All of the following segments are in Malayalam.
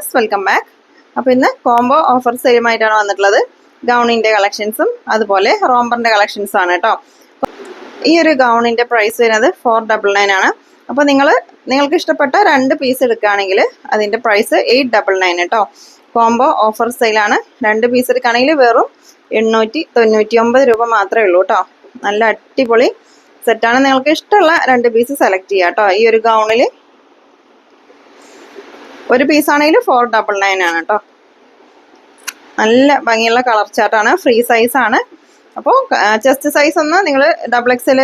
Viewers, welcome back. അപ്പോൾ ഇന്ന് കോംബോ ഓഫർ സെയിലുമായിട്ടാണ് വന്നിട്ടുള്ളത്. ഗൗണിൻ്റെ കളക്ഷൻസും അതുപോലെ റോംബറിൻ്റെ കളക്ഷൻസും ആണ് കേട്ടോ. ഈ ഒരു ഗൗണിൻ്റെ പ്രൈസ് വരുന്നത് 499 ആണ്. അപ്പോൾ നിങ്ങൾക്ക് ഇഷ്ടപ്പെട്ട 2 പീസ് എടുക്കുകയാണെങ്കിൽ അതിൻ്റെ പ്രൈസ് 899 കേട്ടോ. Combo offer സെയിലാണ്. 2 പീസ് എടുക്കുകയാണെങ്കിൽ വെറും 899 രൂപ മാത്രമേ ഉള്ളൂ കേട്ടോ. നല്ല അടിപൊളി സെറ്റാണ്. നിങ്ങൾക്ക് ഇഷ്ടമുള്ള 2 പീസ് സെലക്ട് ചെയ്യാം കേട്ടോ. ഈ ഒരു ഗൗണിൽ ഒരു പീസാണെങ്കിൽ 499 ആണ് കേട്ടോ. നല്ല ഭംഗിയുള്ള കളർ ചാർട്ടാണ്, ഫ്രീ സൈസാണ്. അപ്പോൾ ചെസ്റ്റ് സൈസ് ഒന്ന് നിങ്ങൾ XXL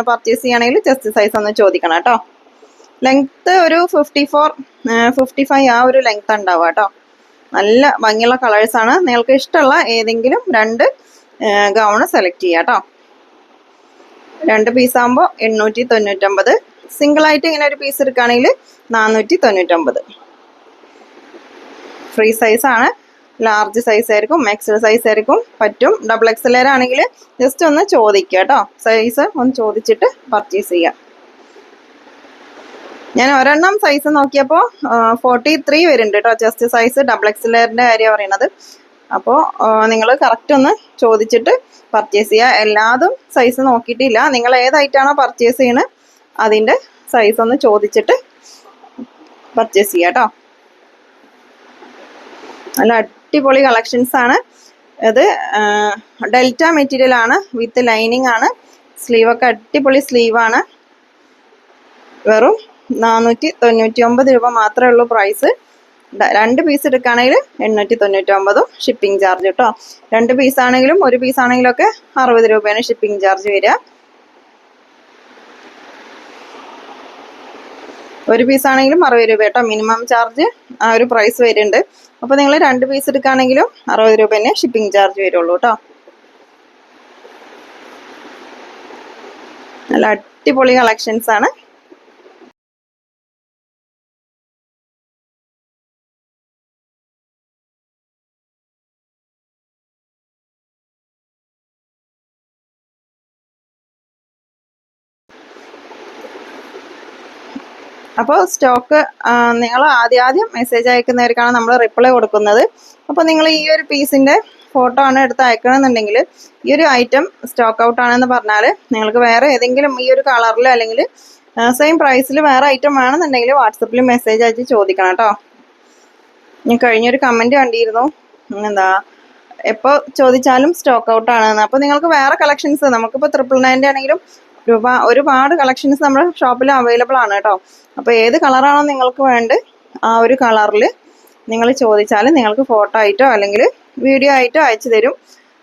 പർച്ചേസ് ചെയ്യുകയാണെങ്കിൽ ചെസ്റ്റ് സൈസ് ഒന്ന് ചോദിക്കണം കേട്ടോ. ലെങ്ത്ത് ഒരു 54-55 ആ ഒരു ലെങ്ത്ത് ഉണ്ടാവുക കേട്ടോ. നല്ല ഭംഗിയുള്ള കളേഴ്സാണ്. നിങ്ങൾക്ക് ഇഷ്ടമുള്ള ഏതെങ്കിലും 2 ഗൗണ് സെലക്ട് ചെയ്യാം കേട്ടോ. 2 പീസാകുമ്പോൾ 899. സിംഗിളായിട്ട് ഇങ്ങനെ ഒരു പീസ് എടുക്കുകയാണെങ്കിൽ 499. ഫ്രീ സൈസാണ്. ലാർജ് സൈസ് ആയിരിക്കും, എക്സൽ സൈസ് ആയിരിക്കും പറ്റും. XXL ആണെങ്കിൽ ജസ്റ്റ് ഒന്ന് ചോദിക്കുക കേട്ടോ. സൈസ് ഒന്ന് ചോദിച്ചിട്ട് പർച്ചേസ് ചെയ്യാം. ഞാൻ ഒരെണ്ണം സൈസ് നോക്കിയപ്പോൾ 43 വരുന്നുണ്ട് കേട്ടോ. ചെസ്റ്റ് സൈസ് XXL കാര്യം പറയണത്. അപ്പോൾ നിങ്ങൾ കറക്റ്റ് ഒന്ന് ചോദിച്ചിട്ട് പർച്ചേസ് ചെയ്യുക. എല്ലാതും സൈസ് നോക്കിയിട്ടില്ല. നിങ്ങൾ ഏതായിട്ടാണോ പർച്ചേസ് ചെയ്യണത് അതിൻ്റെ സൈസ് ഒന്ന് ചോദിച്ചിട്ട് പർച്ചേസ് ചെയ്യുക കേട്ടോ. നല്ല അടിപൊളി കളക്ഷൻസ് ആണ്. ഇത് ഡെൽറ്റ മെറ്റീരിയൽ ആണ്, വിത്ത് ലൈനിങ് ആണ്. സ്ലീവൊക്കെ അടിപൊളി സ്ലീവാണ്. വെറും 499 രൂപ മാത്രമേ ഉള്ളൂ പ്രൈസ്. 2 പീസ് എടുക്കുകയാണെങ്കിൽ 899 ഷിപ്പിംഗ് ചാർജ് കേട്ടോ. 2 പീസാണെങ്കിലും 1 പീസാണെങ്കിലും ഒക്കെ 60 രൂപയാണ് ഷിപ്പിംഗ് ചാർജ് വരിക. 1 പീസാണെങ്കിലും 60 രൂപ കേട്ടോ. മിനിമം ചാർജ് ആ ഒരു പ്രൈസ് വരുന്നുണ്ട്. അപ്പോൾ നിങ്ങൾ 2 പീസ് എടുക്കുകയാണെങ്കിലും 60 രൂപ തന്നെ ഷിപ്പിംഗ് ചാർജ് വരുള്ളൂ കേട്ടോ. നല്ല അടിപൊളി കളക്ഷൻസ് ആണ്. അപ്പോൾ സ്റ്റോക്ക് നിങ്ങൾ ആദ്യം മെസ്സേജ് അയക്കുന്നവർക്കാണ് നമ്മൾ റിപ്ലൈ കൊടുക്കുന്നത്. അപ്പോൾ നിങ്ങൾ ഈ ഒരു പീസിൻ്റെ ഫോട്ടോ ആണ് എടുത്ത് അയക്കണമെന്നുണ്ടെങ്കിൽ ഈ ഒരു ഐറ്റം സ്റ്റോക്ക് ഔട്ട് ആണെന്ന് പറഞ്ഞാൽ നിങ്ങൾക്ക് വേറെ ഏതെങ്കിലും ഈ ഒരു കളറിൽ അല്ലെങ്കിൽ സെയിം പ്രൈസിൽ വേറെ ഐറ്റം വേണമെന്നുണ്ടെങ്കിൽ വാട്സപ്പിൽ മെസ്സേജ് അയച്ച് ചോദിക്കണം കേട്ടോ. ഞാൻ കഴിഞ്ഞൊരു കമൻറ്റ് കണ്ടിരുന്നു, എന്താ എപ്പോൾ ചോദിച്ചാലും സ്റ്റോക്ക് ഔട്ട് ആണെന്ന്. അപ്പോൾ നിങ്ങൾക്ക് വേറെ കളക്ഷൻസ് നമുക്കിപ്പോൾ 999 ആണെങ്കിലും ഒരുപാട് കളക്ഷൻസ് നമ്മുടെ ഷോപ്പിൽ അവൈലബിൾ ആണ് കേട്ടോ. അപ്പോൾ ഏത് കളറാണോ നിങ്ങൾക്ക് വേണ്ടത് ആ ഒരു കളറിൽ നിങ്ങൾ ചോദിച്ചാൽ നിങ്ങൾക്ക് ഫോട്ടോ ആയിട്ടോ അല്ലെങ്കിൽ വീഡിയോ ആയിട്ടോ അയച്ചു തരും.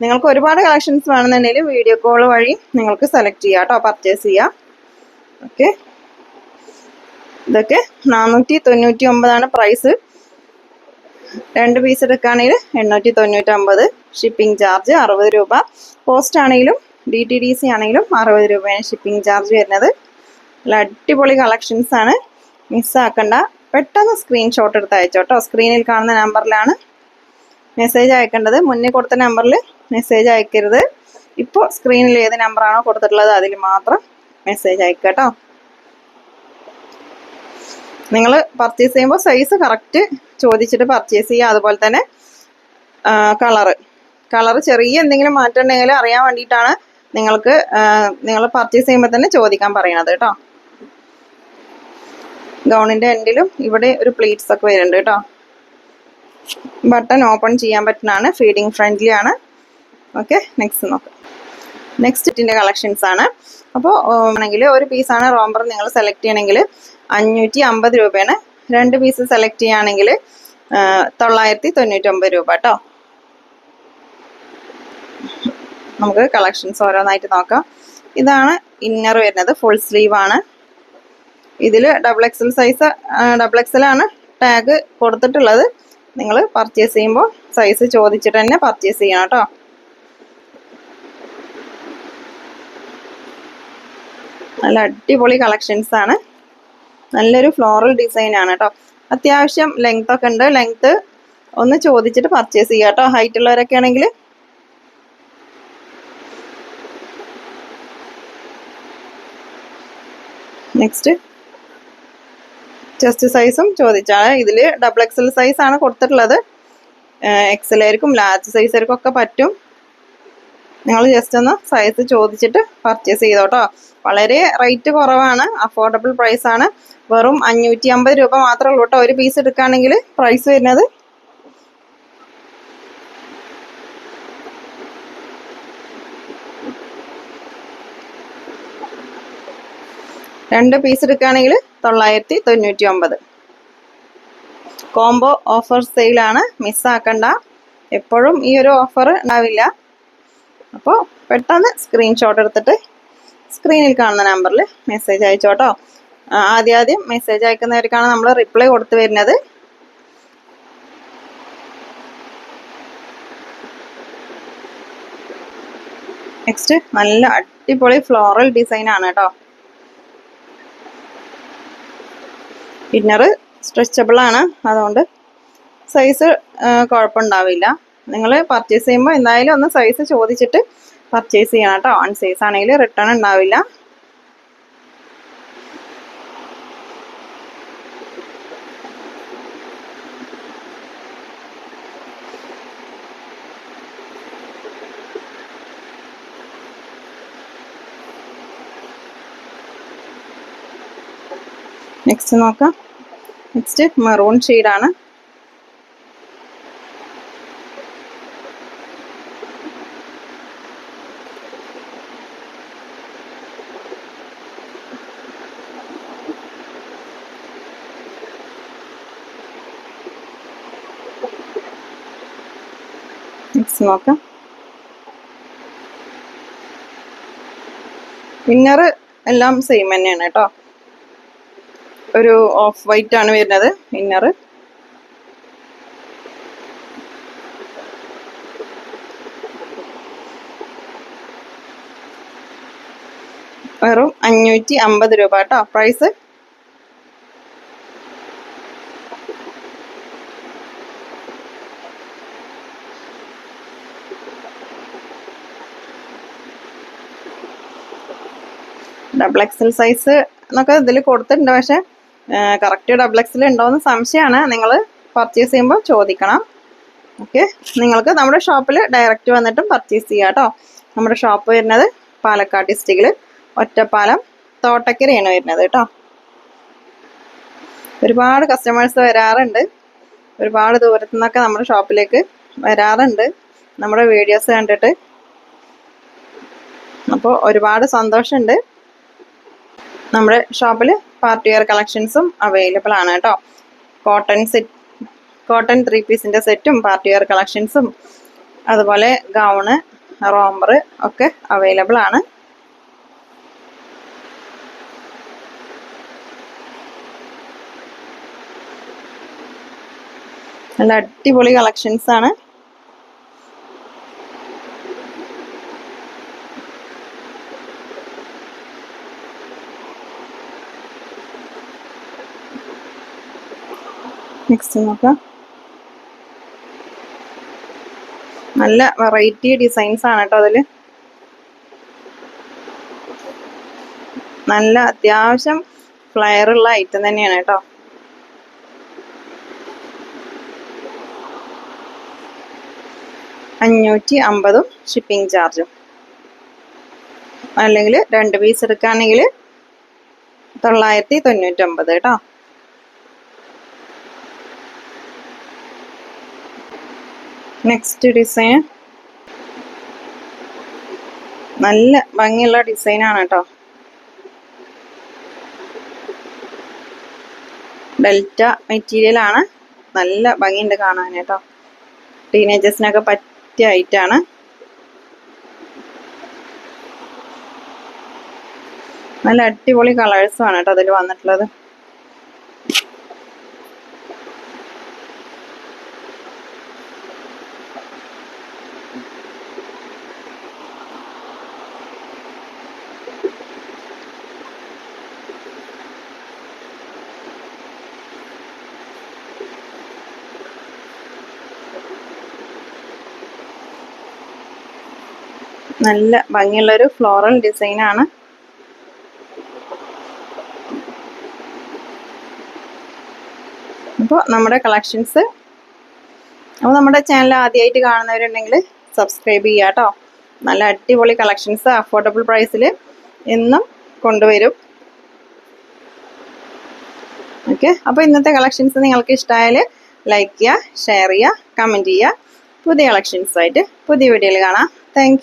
നിങ്ങൾക്ക് ഒരുപാട് കളക്ഷൻസ് വേണമെന്നുണ്ടെങ്കിൽ വീഡിയോ കോൾ വഴി നിങ്ങൾക്ക് സെലക്ട് ചെയ്യാം കേട്ടോ, പർച്ചേസ് ചെയ്യാം. ഓക്കെ, ഇതൊക്കെ 499 പ്രൈസ്. 2 പീസ് എടുക്കുകയാണെങ്കിൽ 899. ഷിപ്പിംഗ് ചാർജ് 60 രൂപ. പോസ്റ്റ് ആണെങ്കിലും DTDC ആണെങ്കിലും 60 രൂപയാണ് ഷിപ്പിംഗ് ചാർജ് വരുന്നത്. നല്ല അടിപൊളി കളക്ഷൻസ് ആണ്. മിസ്സാക്കണ്ട, പെട്ടെന്ന് സ്ക്രീൻഷോട്ട് എടുത്ത് അയച്ചോട്ടോ. സ്ക്രീനിൽ കാണുന്ന നമ്പറിലാണ് മെസ്സേജ് അയക്കേണ്ടത്. മുന്നേ കൊടുത്ത നമ്പറിൽ മെസ്സേജ് അയക്കരുത്. ഇപ്പോൾ സ്ക്രീനിൽ ഏത് നമ്പറാണോ കൊടുത്തിട്ടുള്ളത് അതിൽ മാത്രം മെസ്സേജ് അയക്കുക കേട്ടോ. നിങ്ങൾ പർച്ചേസ് ചെയ്യുമ്പോൾ സൈസ് കറക്റ്റ് ചോദിച്ചിട്ട് പർച്ചേസ് ചെയ്യുക. അതുപോലെ തന്നെ കളറ് ചെറിയ എന്തെങ്കിലും മാറ്റം ഉണ്ടെങ്കിൽ അറിയാൻ വേണ്ടിയിട്ടാണ് നിങ്ങൾ പർച്ചേസ് ചെയ്യുമ്പോൾ തന്നെ ചോദിക്കാൻ പറയണത് കേട്ടോ. ഗൗണിൻ്റെ എൻഡിലും ഇവിടെ ഒരു പ്ലീറ്റ്സ് ഒക്കെ വരുന്നുണ്ട് കേട്ടോ. ബട്ടൺ ഓപ്പൺ ചെയ്യാൻ പറ്റുന്നതാണ്, ഫീഡിങ് ഫ്രണ്ട്ലി ആണ്. ഓക്കെ, നെക്സ്റ്റ് നോക്കാം. നെക്സ്റ്റിൻ്റെ കളക്ഷൻസ് ആണ്. അപ്പോൾ ആണെങ്കിൽ ഒരു പീസാണ് റോംബർ നിങ്ങൾ സെലക്ട് ചെയ്യണമെങ്കിൽ 550 രൂപയാണ്. 2 പീസ് സെലക്ട് ചെയ്യുകയാണെങ്കിൽ 999 രൂപ കേട്ടോ. നമുക്ക് കളക്ഷൻസ് ഓരോന്നായിട്ട് നോക്കാം. ഇതാണ് ഇന്നർ വരുന്നത്, ഫുൾ സ്ലീവ് ആണ്. ഇതിൽ XXL സൈസ് XXL ആണ് ടാഗ് കൊടുത്തിട്ടുള്ളത്. നിങ്ങൾ പർച്ചേസ് ചെയ്യുമ്പോൾ സൈസ് ചോദിച്ചിട്ട് തന്നെ പർച്ചേസ് ചെയ്യണം കേട്ടോ. നല്ല അടിപൊളി കളക്ഷൻസ് ആണ്. നല്ലൊരു ഫ്ലോറൽ ഡിസൈൻ ആണ് കേട്ടോ. അത്യാവശ്യം ലെങ്ത് ഒക്കെ ഉണ്ട്. ലെങ്ത് ഒന്ന് ചോദിച്ചിട്ട് പർച്ചേസ് ചെയ്യാം കേട്ടോ, ഹൈറ്റ് ഉള്ളവരൊക്കെ ആണെങ്കിൽ. നെക്സ്റ്റ് ചെസ്റ്റ് സൈസും ചോദിച്ചാൽ ഇതിൽ XXL സൈസാണ് കൊടുത്തിട്ടുള്ളത്. എക്സലായിരിക്കും, ലാർജ് സൈസായിരിക്കും ഒക്കെ പറ്റും. നിങ്ങൾ ജസ്റ്റ് ഒന്ന് സൈസ് ചോദിച്ചിട്ട് പർച്ചേസ് ചെയ്തോട്ടോ. വളരെ റേറ്റ് കുറവാണ്, അഫോർഡബിൾ പ്രൈസ് ആണ്. വെറും 550 രൂപ മാത്രമേ ഉള്ളൂ കേട്ടോ ഒരു പീസ് എടുക്കുകയാണെങ്കിൽ പ്രൈസ് വരുന്നത്. രണ്ട് പീസ് എടുക്കുകയാണെങ്കിൽ 999. കോംബോ ഓഫർ സെയിലാണ്, മിസ്സാക്കണ്ട. എപ്പോഴും ഈ ഒരു ഓഫർ ഉണ്ടാവില്ല. അപ്പോൾ പെട്ടെന്ന് സ്ക്രീൻഷോട്ട് എടുത്തിട്ട് സ്ക്രീനിൽ കാണുന്ന നമ്പറിൽ മെസ്സേജ് അയച്ചോട്ടോ. ആദ്യം മെസ്സേജ് അയക്കുന്നവർക്കാണ് നമ്മൾ റിപ്ലൈ കൊടുത്തു വരുന്നത്. നെക്സ്റ്റ് നല്ല അടിപൊളി ഫ്ലോറൽ ഡിസൈൻ ആണ് കേട്ടോ. ഇന്നർ സ്ട്രെച്ചബിൾ ആണ്, അതുകൊണ്ട് സൈസ് കുഴപ്പമുണ്ടാവില്ല. നിങ്ങൾ പർച്ചേസ് ചെയ്യുമ്പോൾ എന്തായാലും ഒന്ന് സൈസ് ചോദിച്ചിട്ട് പർച്ചേസ് ചെയ്യണം കേട്ടോ. വൺ സൈസ് ആണെങ്കിൽ റിട്ടേൺ ഉണ്ടാവില്ല. നെക്സ്റ്റ് നോക്കാം. നെക്സ്റ്റ് മെറൂൺ ഷെയ്ഡാണ്. നെക്സ്റ്റ് നോക്കാം. ഇന്നർ എല്ലാം സെയിം തന്നെയാണ് കേട്ടോ. ഒരു ഓഫ് വൈറ്റ് ആണ് വരുന്നത് ഇന്നർ. വെറും 550 രൂപ കേട്ടോ പ്രൈസ്. XXL സൈസ് എന്നൊക്കെ ഇതിൽ കൊടുത്തിട്ടുണ്ട്, പക്ഷെ കറക്റ്റ് XXL ഉണ്ടോയെന്ന് സംശയമാണ്. നിങ്ങൾ പർച്ചേസ് ചെയ്യുമ്പോൾ ചോദിക്കണം. ഓക്കെ, നിങ്ങൾക്ക് നമ്മുടെ ഷോപ്പിൽ ഡയറക്റ്റ് വന്നിട്ടും പർച്ചേസ് ചെയ്യാം കേട്ടോ. നമ്മുടെ ഷോപ്പ് വരുന്നത് പാലക്കാട് ഡിസ്ട്രിക്റ്റിൽ ഒറ്റപ്പാലം തോട്ടക്കരയാണ് വരുന്നത് കേട്ടോ. ഒരുപാട് കസ്റ്റമേഴ്സ് വരാറുണ്ട്, ഒരുപാട് ദൂരത്തു നിന്നൊക്കെ നമ്മുടെ ഷോപ്പിലേക്ക് വരാറുണ്ട് നമ്മുടെ വീഡിയോസ് കണ്ടിട്ട്. അപ്പോൾ ഒരുപാട് സന്തോഷമുണ്ട്. നമ്മുടെ ഷോപ്പിൽ പാർട്ടി വെയർ കളക്ഷൻസും അവൈലബിൾ ആണ് കേട്ടോ. കോട്ടൺ 3 പീസിൻ്റെ സെറ്റും പാർട്ടി വെയർ കളക്ഷൻസും അതുപോലെ ഗൗണ്, റോംബർ ഒക്കെ അവൈലബിൾ ആണ്. നല്ല അടിപൊളി കളക്ഷൻസ് ആണ്. നെക്സ്റ്റ് നോക്കാം. നല്ല വെറൈറ്റി ഡിസൈൻസ് ആണ് കേട്ടോ അതിൽ. നല്ല അത്യാവശ്യം ഫ്ലെയർ ഉള്ള ഐറ്റം തന്നെയാണ് കേട്ടോ. $550 ഷിപ്പിംഗ് ചാർജും. അല്ലെങ്കിൽ 2 പീസ് എടുക്കുകയാണെങ്കിൽ 999 കേട്ടോ. നെക്സ്റ്റ് ഡിസൈൻ നല്ല ഭംഗിയുള്ള ഡിസൈനാണ് കേട്ടോ. ഡെൽറ്റ മെറ്റീരിയൽ ആണ്, നല്ല ഭംഗിയുണ്ട് കാണാൻ കേട്ടോ. ടീനേജേഴ്സിനൊക്കെ പറ്റിയ ഐറ്റാണ്. നല്ല അടിപൊളി കളേഴ്സും ആണ് കേട്ടോ അതിൽ വന്നിട്ടുള്ളത്. നല്ല ഭംഗിയുള്ളൊരു ഫ്ലോറൽ ഡിസൈനാണ്. അപ്പോൾ നമ്മുടെ കളക്ഷൻസ്, അപ്പോൾ നമ്മുടെ ചാനൽ ആദ്യമായിട്ട് കാണുന്നവരുണ്ടെങ്കിൽ സബ്സ്ക്രൈബ് ചെയ്യുക കേട്ടോ. നല്ല അടിപൊളി കളക്ഷൻസ് അഫോർഡബിൾ പ്രൈസിൽ എന്നും കൊണ്ടുവരും. ഓക്കെ, അപ്പോൾ ഇന്നത്തെ കളക്ഷൻസ് നിങ്ങൾക്ക് ഇഷ്ടമായാൽ ലൈക്ക് ചെയ്യുക, ഷെയർ ചെയ്യുക, കമൻറ്റ് ചെയ്യുക. പുതിയ കളക്ഷൻസുമായിട്ട് പുതിയ വീഡിയോയിൽ കാണാം. താങ്ക്